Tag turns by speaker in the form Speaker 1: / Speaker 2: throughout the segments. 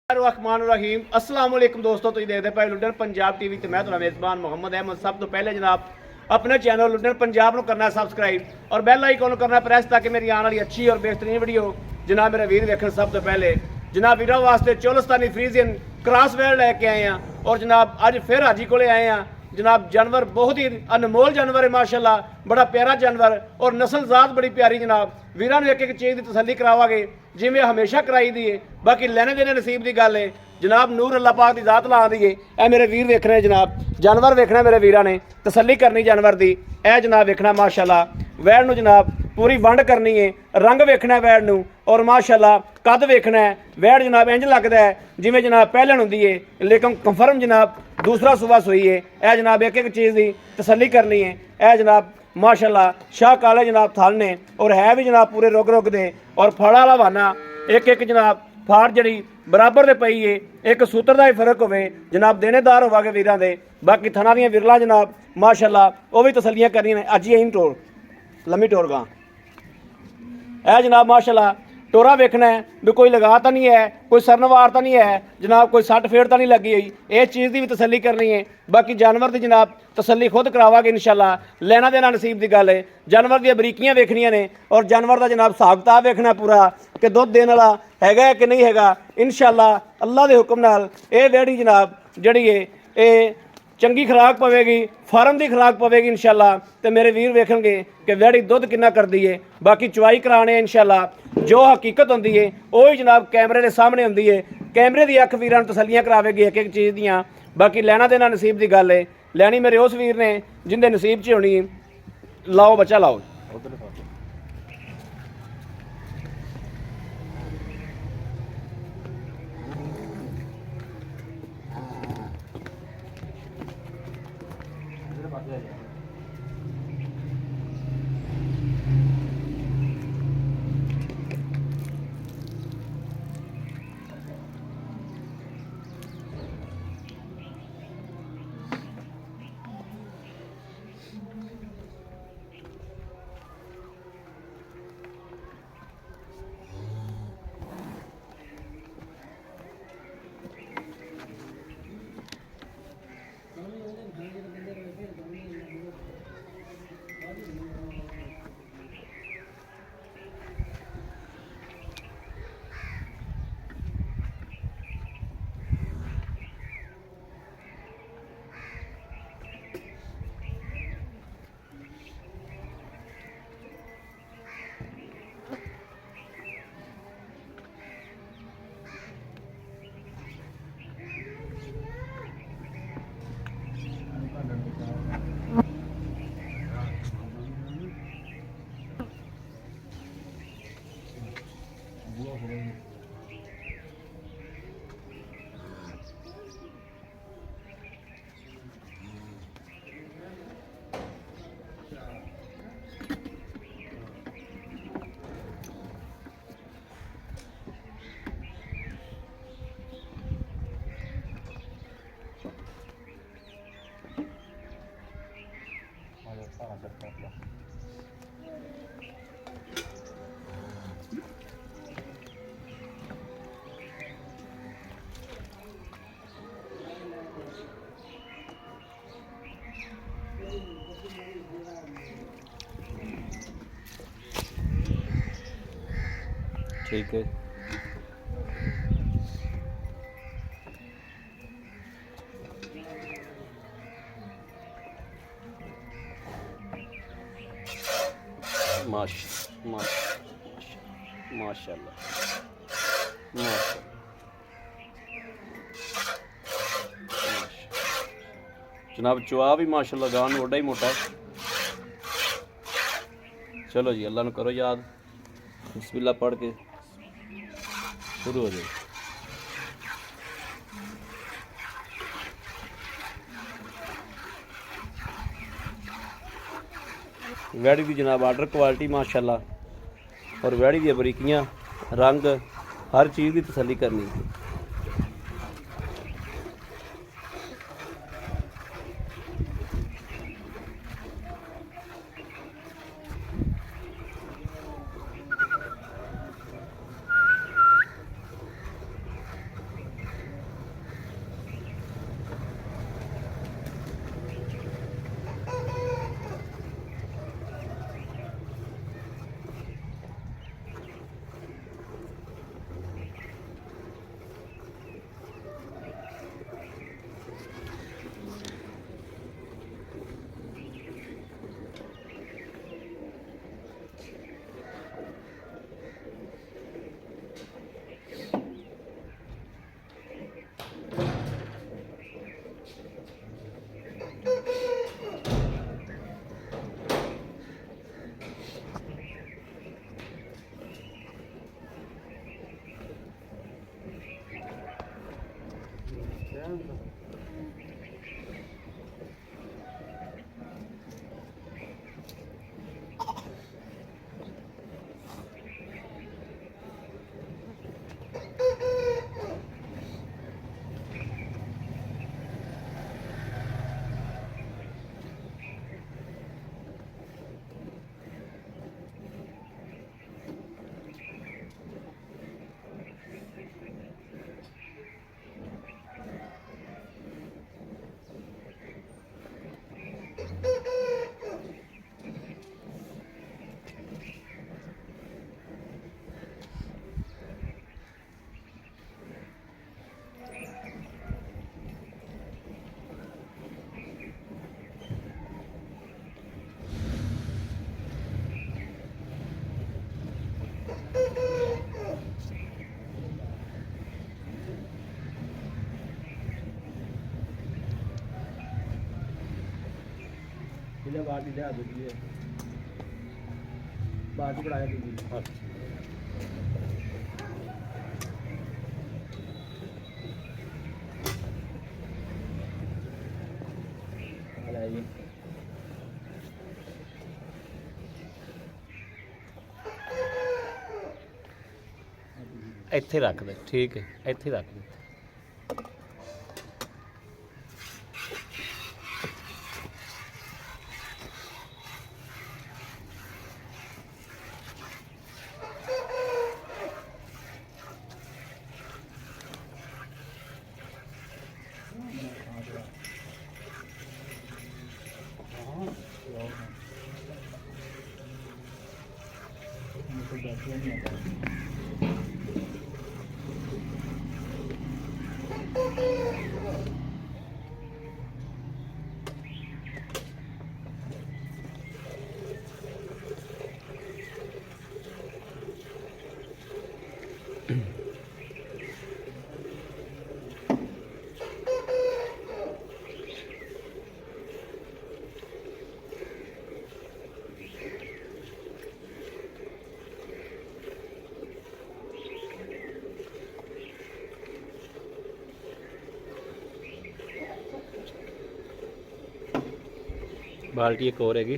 Speaker 1: रहीम अस्सलाम वालेकुम दोस्तों, तुम देखते भाई लुडन पंजाब टीवी ते मैं तुम्हारा मेज़बान मोहम्मद अहमद। सब तो पहले जनाब अपने चैनल लुडन पंजाब को करना सब्सक्राइब और बैल आइकन करना प्रेस ताकि मेरी आने वाली अच्छी और बेहतरीन वीडियो जनाब मेरे वीर देखने सब तो पहले। जनाब वीरों वास्ते चोलस्तानी फ्रीजियन क्रॉस वेयर लैके आए हैं और जनाब अज फिर हाजी को आए हैं। जनाब जानवर बहुत ही अनमोल जानवर है माशाल्लाह, बड़ा प्यारा जानवर और नस्ल जात बड़ी प्यारी। जनाब वीरां नूं एक एक चीज़ की तसल्ली करावांगे जिवें हमेशा कराई दी है। बाकी लैने देने नसीब की गल है। जनाब नूर अल्लाह पाक की जात ला दी है। ए मेरे वीर वेख रहे जनाब जानवर वेखना, मेरे वीरां ने तसल्ली करनी जानवर की। ए जनाब वेखना माशाल्लाह वैड़ नूं जनाब पूरी वंड करनी है, रंग वेखना वैड़ नूं और माशाल्लाह कद वेखना है। वैड़ जनाब इंज लगता है जिवें जनाब पहलन होंदी है लेकिन कंफर्म जनाब दूसरा सुबह सोई है। ए जनाब एक एक चीज़ की तसल्ली करनी है। ए जनाब माशाल्लाह शाह काले जनाब थल ने और है भी जनाब पूरे रुग रुग दे और फड़ा वाला वाना एक एक जनाब फाड़ जड़ी बराबर दे पई है। एक सूत्र का ही फर्क होवे जनाब देनेदार होवागे वीरां दे। बाकी थना दियां विरला जनाब माशाल्लाह वो भी तसल्लियां करनियां ने। अज ही टोर लम्मी टोर गां है जनाब माशाल्लाह टोरा वेखना है भी कोई लगा तो नहीं है, कोई सरनवार तो नहीं है जनाब, कोई सट फेड़ तो नहीं लगी हुई। इस चीज़ की भी तसल्ली करनी है। बाकी जानवर की जनाब तसल्ली खुद करावागे इंशाल्लाह। लेना देना नसीब की गल है। जानवर दी बरीकियां वेखनियां ने और जानवर का जनाब हिसाब किताब वेखना पूरा कि दुध देने वाला हैगा कि नहीं हैगा। इंशाल्लाह अल्लाह के हुक्म नाल ये वेड़ी जनाब जड़ी है ये चंगी खुराक पवेगी, फार्म की खुराक पवेगी इंशाल्लाह। तो मेरे वीर वेखणगे कि वैड़ी दुध कितना करती है। बाकी चवाई कराने इंशाल्लाह जो हकीकत होंदी है वही जनाब कैमरे के सामने होंदी है। कैमरे की अख वीरां नूं तसल्लियां करावेगी एक एक चीज़ दियाँ। बाकी लेना देना नसीब की गल है। लैनी मेरे उस वीर ने जिंदे नसीब च होनी। लाओ बच्चा लाओ। ठीक है माशाल्लाह जनाब चुआ भी माशाल्लाह गान ओडा ही मोटा है। चलो जी अल्लाह ने करो याद, बिस्मिल्लाह पढ़ के शुरू हो जाए। वैड़ी की जनाब आर्डर क्वालिटी माशाल्लाह और वैड़ी दी बरीकियां रंग हर चीज़ की तसल्ली करनी। ਇਹਦਾ ਬਾਟੀ ਲਿਆ ਦਿੱਤੀ ਹੈ ਬਾਟੀ ਬੜਾਇਆ ਦਿੱਤੀ ਲੈ ਜੀ ਇੱਥੇ ਰੱਖ ਦੇ ਠੀਕ ਹੈ ਇੱਥੇ ਰੱਖ ਦੇ बाल्टी एक और हैगी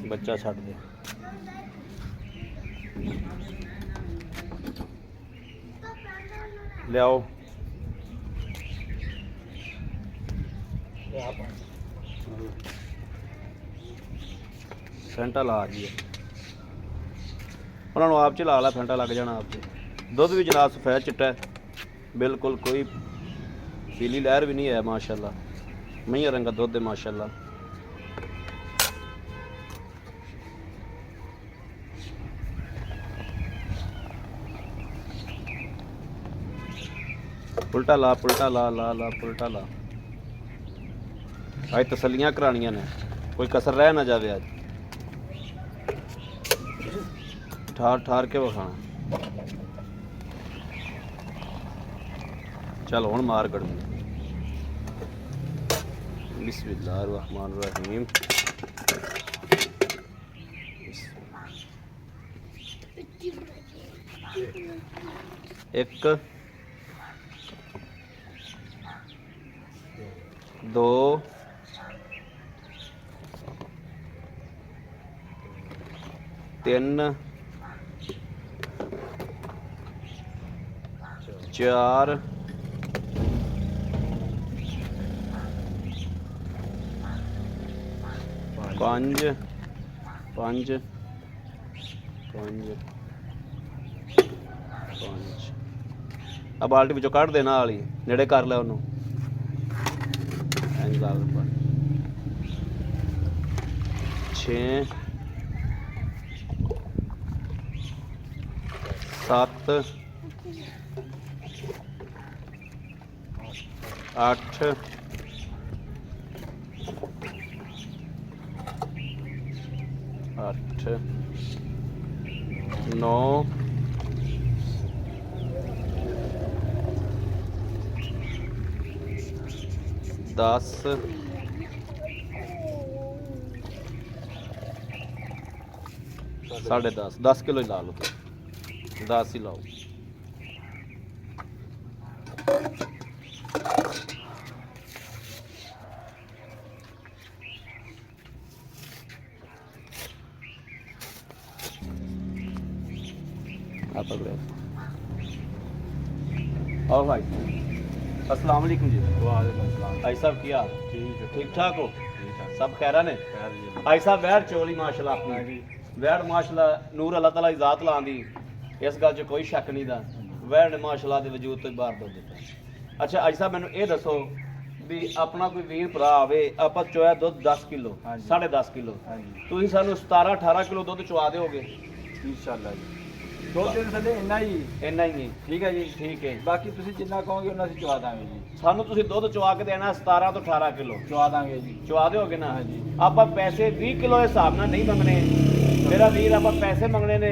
Speaker 1: ਬੱਚਾ ਛੱਡ ਦੇ। ਲਿਆਓ ਫੈਂਟਾ ਲਾ ਜੀ, ਉਹਨਾਂ ਨੂੰ ਆਪ ਚ ਲਾ ਲਾ, ਫੈਂਟਾ ਲੱਗ ਜਾਣਾ ਆਪ ਚ। ਦੁੱਧ ਵੀ ਜਨਾਬ ਸਫੈਦ ਚਿੱਟਾ, ਬਿਲਕੁਲ ਕੋਈ ਪੀਲੀ ਲਹਿਰ ਵੀ ਨਹੀਂ ਹੈ ਮਾਸ਼ਾਅੱਲਾ। ਮਈਆਂ ਰੰਗਾ ਦੁੱਧ ਹੈ ਮਾਸ਼ਾਅੱਲਾ। ਉਲਟਾ ਲਾ, ਪੁਲਟਾ ਲਾ, ਲਾ ਲਾ ਪੁਲਟਾ ਲਾ। ਅੱਜ ਤਸੱਲੀਆਂ ਕਰਾਣੀਆਂ ਨੇ, ਕੋਈ ਕਸਰ ਰਹਿ ਨਾ ਜਾਵੇ। ਅੱਜ ਠਾਰ ਠਾਰ ਕੇ ਵਿਖਾਣਾ। चल हुण मार गड़मी। बिस्मिल्लाहिर्रहमानिर्रहीम। एक दो तीन चार पांच पांच पांच पांच। अब बाल्टी विचों कढ़ देना वाली नेड़े कर लै उन्होंने। छे सत्त अठ अठ नौ दस साढ़े दस। 10 किलो ही ला लो, 10 ही लाओ। और भाई अस्सलाम वालेकुम जी। भाई साहब क्या ठीक ठाक हो? सब खैरा ने? भाई साहब वैर चोली माशाल्लाह अपनी वैर माशाल्लाह नूर अल्लाह ताला की जात लांदी, इस गल च कोई शक नहीं दा। वैर ने माशाल्लाह दे वजूद तो बाहर दुध दिता। अच्छा अज साहब मैनू ये दसो भी अपना कोई वीर भरा आवे, आपां चोया दुध 10 किलो 10.5 किलो, तुसीं सानू 17-18 किलो दुध चवा दोगे इंशाअल्लाह जी?
Speaker 2: दो दिन थले इन्ना ही
Speaker 1: इन्ना ही है।
Speaker 2: ठीक है जी,
Speaker 1: ठीक है।
Speaker 2: बाकी तुसीं जिन्ना कहोगे उन्ना ਅਸੀਂ ਚਵਾ ਦਾਂਗੇ ਜੀ।
Speaker 1: ਸਾਨੂੰ ਤੁਸੀਂ ਦੁੱਧ ਚਵਾ ਕੇ ਦੇਣਾ 17 ਤੋਂ 18 ਕਿਲੋ
Speaker 2: ਚਵਾ ਦਾਂਗੇ ਜੀ।
Speaker 1: ਚਵਾ ਦਿਓਗੇ ਨਾ?
Speaker 2: ਹਾਂਜੀ।
Speaker 1: ਆਪਾਂ ਪੈਸੇ 20 ਕਿਲੋ ਦੇ ਹਿਸਾਬ ਨਾਲ ਨਹੀਂ ਮੰਗਣੇ ਮੇਰਾ ਵੀਰ, ਆਪਾਂ ਪੈਸੇ ਮੰਗਣੇ ਨੇ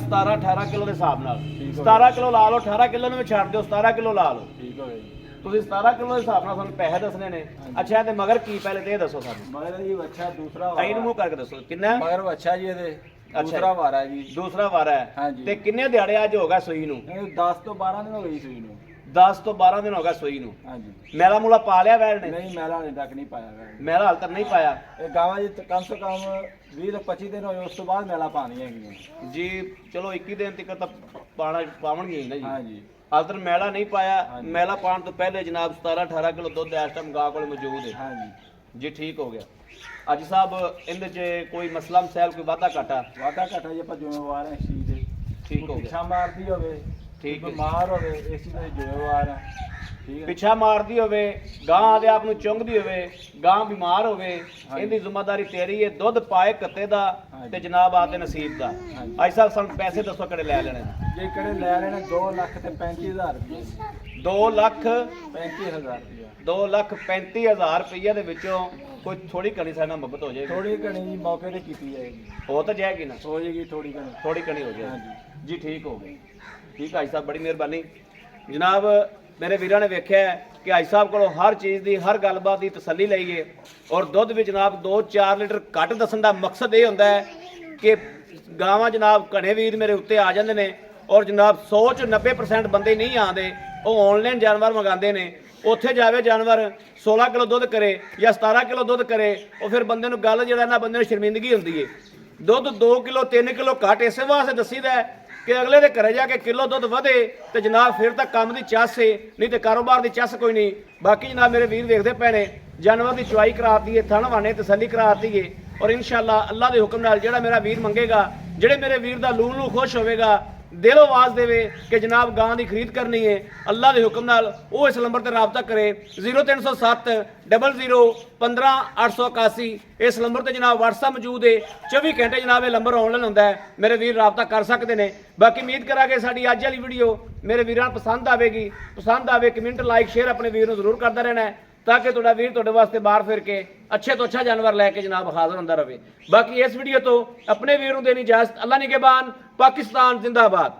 Speaker 1: 17 18 ਕਿਲੋ ਦੇ ਹਿਸਾਬ ਨਾਲ। 17 ਕਿਲੋ ਲਾ ਲਓ, 18 ਕਿਲੋ ਨੂੰ ਵੀ ਛੱਡ ਦਿਓ, 17 ਕਿਲੋ ਲਾ ਲਓ।
Speaker 2: ਠੀਕ ਹੋ ਗਿਆ ਜੀ।
Speaker 1: ਤੁਸੀਂ 17 ਕਿਲੋ ਦੇ ਹਿਸਾਬ ਨਾਲ ਸਾਨੂੰ ਪੈਸੇ ਦੱਸਣੇ ਨੇ। ਅੱਛਾ ਤੇ ਮਗਰ ਕੀ ਪਹਿਲੇ ਤੇ ਇਹ ਦੱਸੋ ਸਾਨੂੰ।
Speaker 2: ਮਗਰ ਜੀ ਅੱਛਾ ਦੂਸਰਾ
Speaker 1: ਆਈ ਨੂੰ ਮੂੰਹ ਕਰਕੇ ਦੱਸੋ ਕਿੰਨਾ
Speaker 2: ਮਗਰ ਅੱਛਾ ਜੀ ਇਹਦੇ ਦੂਸਰਾ ਵਾਰ ਹੈ ਜੀ।
Speaker 1: ਦੂਸਰਾ ਵਾਰਾ ਹੈ।
Speaker 2: ਹਾਂਜੀ।
Speaker 1: ਤੇ ਕਿੰਨੇ ਦਿਹਾੜੇ ਅੱਜ ਹੋਗਾ ਸੂਈ ਨੂੰ?
Speaker 2: ਇਹ 10 ਤੋਂ 12 ਦਿਨ ਹੋ ਗਏ ਸੂਈ ਨੂੰ।
Speaker 1: 10 ਤੋਂ 12 ਦਿਨ ਹੋਗਾ ਸੂਈ ਨੂੰ।
Speaker 2: ਹਾਂਜੀ।
Speaker 1: ਮੈਲਾ ਮੂਲਾ ਪਾ ਲਿਆ ਵੈੜ ਨੇ?
Speaker 2: ਨਹੀਂ ਮੈਲਾ ਨਹੀਂ ਤੱਕ ਨਹੀਂ ਪਾਇਆ ਗਿਆ।
Speaker 1: ਮੈਲਾ ਹਾਲ ਤੱਕ ਨਹੀਂ ਪਾਇਆ।
Speaker 2: ਇਹ ਗਾਵਾਂ ਜੀ ਕਮ ਸੇ ਕਮ 20 ਤੋਂ 25 ਦਿਨ ਹੋਏ, ਉਸ ਤੋਂ ਬਾਅਦ ਮੈਲਾ ਪਾਣੀ ਹੈਗੀ
Speaker 1: ਜੀ। ਚਲੋ 21 ਦਿਨ ਤੱਕ ਤਾਂ ਪਾਵਣਗੇ ਨਾ ਜੀ।
Speaker 2: ਹਾਂਜੀ।
Speaker 1: ਹਾਲ ਤੱਕ ਮੈਲਾ ਨਹੀਂ ਪਾਇਆ।
Speaker 2: ਹਾਂਜੀ।
Speaker 1: ਮੈਲਾ ਪਾਉਣ ਤੋਂ ਪਹਿਲੇ ਜਨਾਬ 17-18 ਕਿਲੋ ਦੁੱਧ ਇਸ ਟਾਈਮ ਗਾਂ ਕੋਲ ਮੌਜੂਦ ਹੈ
Speaker 2: ਹਾਂਜੀ
Speaker 1: ਜੀ। ਠੀਕ ਹੋ ਗਿਆ। ਅੱਜ ਸਾਹਿਬ ਇਹਦੇ 'ਚ ਕੋਈ ਮਸਲਾ ਮਸੈਲ ਕੋਈ ਵਾਧਾ ਘਾਟਾ?
Speaker 2: ਵਾਧਾ ਘਾਟਾ ਜੀ ਆਪਾਂ ਜ਼ਿੰਮੇਵਾਰ ਹਾਂ ਇਸ ਚੀਜ਼ ਦੇ।
Speaker 1: ਠੀਕ ਹੋ ਗਿਆ।
Speaker 2: ਪਿੱਛਾ ਮਾਰਦੀ ਹੋਵੇ,
Speaker 1: ਠੀਕ ਹੈ।
Speaker 2: ਬਿਮਾਰ ਹੋਵੇ, ਇਸ ਚੀਜ਼ ਦੇ ਜ਼ਿੰਮੇਵਾਰ ਹਾਂ। ਠੀਕ ਹੈ।
Speaker 1: ਪਿੱਛਾ ਮਾਰਦੀ ਹੋਵੇ, ਗਾਂ ਦੇ ਆਪ ਨੂੰ ਚੁੰਗਦੀ ਹੋਵੇ, ਗਾਂ ਬਿਮਾਰ ਹੋਵੇ, ਇਹਦੀ ਜ਼ਿੰਮੇਵਾਰੀ ਤੇਰੀ ਹੈ। ਦੁੱਧ ਪਾਏ ਕੱਤੇ ਦਾ ਤੇ ਜਨਾਬ ਆਦੇ ਨਸੀਬ ਦਾ। ਅੱਜ ਸਾਹਿਬ ਸਾਨੂੰ ਪੈਸੇ ਦੱਸੋ ਕਿਹੜੇ ਲੈ ਲੈਣੇ ਨੇ?
Speaker 2: ਜੇ ਕਿਹੜੇ ਲੈ ਲੈਣੇ 2,35,000 ਰੁਪਏ।
Speaker 1: 2,35,000
Speaker 2: ਰੁਪਏ।
Speaker 1: 2,35,000 ਰੁਪਈਆ ਦੇ ਵਿੱਚੋਂ ਕੋਈ ਥੋੜੀ ਕਣੀ ਸਾਡੇ ਨਾਲ ਮੁਹੱਬਤ ਹੋ ਜਾਏਗੀ?
Speaker 2: ਥੋੜੀ ਘਣੀ ਜੀ ਮੌਕੇ ਤੇ ਕੀਤੀ ਜਾਏਗੀ।
Speaker 1: ਹੋ ਤਾਂ ਜਾਏਗੀ ਨਾ?
Speaker 2: ਹੋ ਜਾਏਗੀ ਥੋੜੀ ਘਣੀ।
Speaker 1: ਥੋੜੀ ਕਣੀ ਹੋ ਜਾਏਗੀ
Speaker 2: ਹਾਂਜੀ
Speaker 1: ਜੀ। ਠੀਕ ਹੋ ਗਈ। ਠੀਕ ਹੈ ਸਾਹਿਬ, ਬੜੀ ਮਿਹਰਬਾਨੀ ਜਨਾਬ। ਮੇਰੇ ਵੀਰਾਂ ਨੇ ਵੇਖਿਆ ਕਿ ਹਾਈ ਸਾਹਿਬ ਕੋਲੋਂ ਹਰ ਚੀਜ਼ ਦੀ ਹਰ ਗੱਲਬਾਤ ਦੀ ਤਸੱਲੀ ਲਈਏ। ਔਰ ਦੁੱਧ ਵੀ ਜਨਾਬ 2-4 ਲੀਟਰ ਘੱਟ ਦੱਸਣ ਦਾ ਮਕਸਦ ਇਹ ਹੁੰਦਾ ਹੈ ਕਿ ਗਾਵਾਂ ਜਨਾਬ ਘਣੇ ਵੀਰ ਮੇਰੇ ਉੱਤੇ ਆ ਜਾਂਦੇ ਨੇ। ਔਰ ਜਨਾਬ 100 ਚ 90% ਬੰਦੇ ਨਹੀਂ ਆਉਂਦੇ, ਉਹ ਆਨਲਾਈਨ ਜਾਨਵਰ ਮੰਗਾਉਂਦੇ ਨੇ। ਉੱਥੇ ਜਾਵੇ ਜਾਨਵਰ 16 ਕਿਲੋ ਦੁੱਧ ਕਰੇ ਜਾਂ 17 ਕਿਲੋ ਦੁੱਧ ਕਰੇ, ਉਹ ਫਿਰ ਬੰਦੇ ਨੂੰ ਗੱਲ ਜਿਹੜਾ ਨਾ ਬੰਦੇ ਨੂੰ ਸ਼ਰਮਿੰਦਗੀ ਹੁੰਦੀ ਏ। ਦੁੱਧ 2 ਕਿਲੋ 3 ਕਿਲੋ ਘੱਟ ਇਸੇ ਵਾਸਤੇ ਦੱਸੀਦਾ ਹੈ ਕਿ ਅਗਲੇ ਦੇ ਘਰੇ ਜਾ ਕੇ ਕਿਲੋ ਦੁੱਧ ਵਧੇ ਤੇ ਜਨਾਬ ਫਿਰ ਤਾਂ ਕੰਮ ਦੀ ਚੱਸ ਏ, ਨਹੀਂ ਤੇ ਕਾਰੋਬਾਰ ਦੀ ਚੱਸ ਕੋਈ ਨਹੀਂ। ਬਾਕੀ ਜਨਾਬ ਮੇਰੇ ਵੀਰ ਦੇਖਦੇ ਪਏ ਨੇ, ਜਾਨਵਰ ਦੀ ਚੁਆਈ ਕਰਾਤੀ ਏ, ਥਣ ਵਾਣੇ ਤਸੱਲੀ ਕਰਾਤੀ ਏ, ਔਰ ਇਨਸ਼ਾਅੱਲਾ ਅੱਲਾ ਦੇ ਹੁਕਮ ਨਾਲ ਜਿਹੜਾ ਮੇਰਾ ਵੀਰ ਮੰਗੇਗਾ, ਜਿਹੜੇ ਮੇਰੇ ਵੀਰ ਦਾ ਲੂ ਖੁਸ਼ ਹੋਵੇਗਾ, ਦਿਲੋਂ ਆਵਾਜ਼ ਦੇਵੇ ਕਿ ਜਨਾਬ ਗਾਂ ਦੀ ਖਰੀਦ ਕਰਨੀ ਹੈ, ਅੱਲਾ ਦੇ ਹੁਕਮ ਨਾਲ ਉਹ ਇਸ ਨੰਬਰ ਤੇ ਰਾਬਤਾ ਕਰੇ 0307 00 15 881। ਇਸ ਨੰਬਰ ਤੇ ਜਨਾਬ WhatsApp ਮੌਜੂਦ ਹੈ, 24 ਘੰਟੇ ਜਨਾਬ ਇਹ ਨੰਬਰ ਆਨਲਾਈਨ ਹੁੰਦਾ ਹੈ, ਮੇਰੇ ਵੀਰ ਰਾਬਤਾ ਕਰ ਸਕਦੇ ਨੇ। ਬਾਕੀ ਉਮੀਦ ਕਰਾਂਗੇ ਸਾਡੀ ਅੱਜ ਵਾਲੀ ਵੀਡੀਓ ਮੇਰੇ ਵੀਰਾਂ ਨੂੰ ਪਸੰਦ ਆਵੇਗੀ। ਪਸੰਦ ਆਵੇ ਕਮੈਂਟ ਲਾਈਕ ਸ਼ੇਅਰ ਆਪਣੇ ਵੀਰ ਨੂੰ ਜ਼ਰੂਰ ਕਰਦਾ ਰਹਿਣਾ ਹੈ, ताकि ਤੁਹਾਡਾ ਵੀਰ ਤੁਹਾਡੇ ਵਾਸਤੇ ਬਾਹਰ ਫਿਰ ਕੇ ਅੱਛੇ ਤੋਂ ਅੱਛਾ ਜਾਨਵਰ ਲੈ ਕੇ ਜਨਾਬ ਹਾਜ਼ਰ ਹੁੰਦਾ ਰਹੇ। ਬਾਕੀ ਇਸ ਵੀਡੀਓ ਤੋਂ ਆਪਣੇ ਵੀਰ ਨੂੰ ਦੇਣੀ ਇਜਾਜ਼ਤ। ਅੱਲਾ ਨਿਗਹਿਬਾਨ। ਪਾਕਿस्तान जिंदाबाद।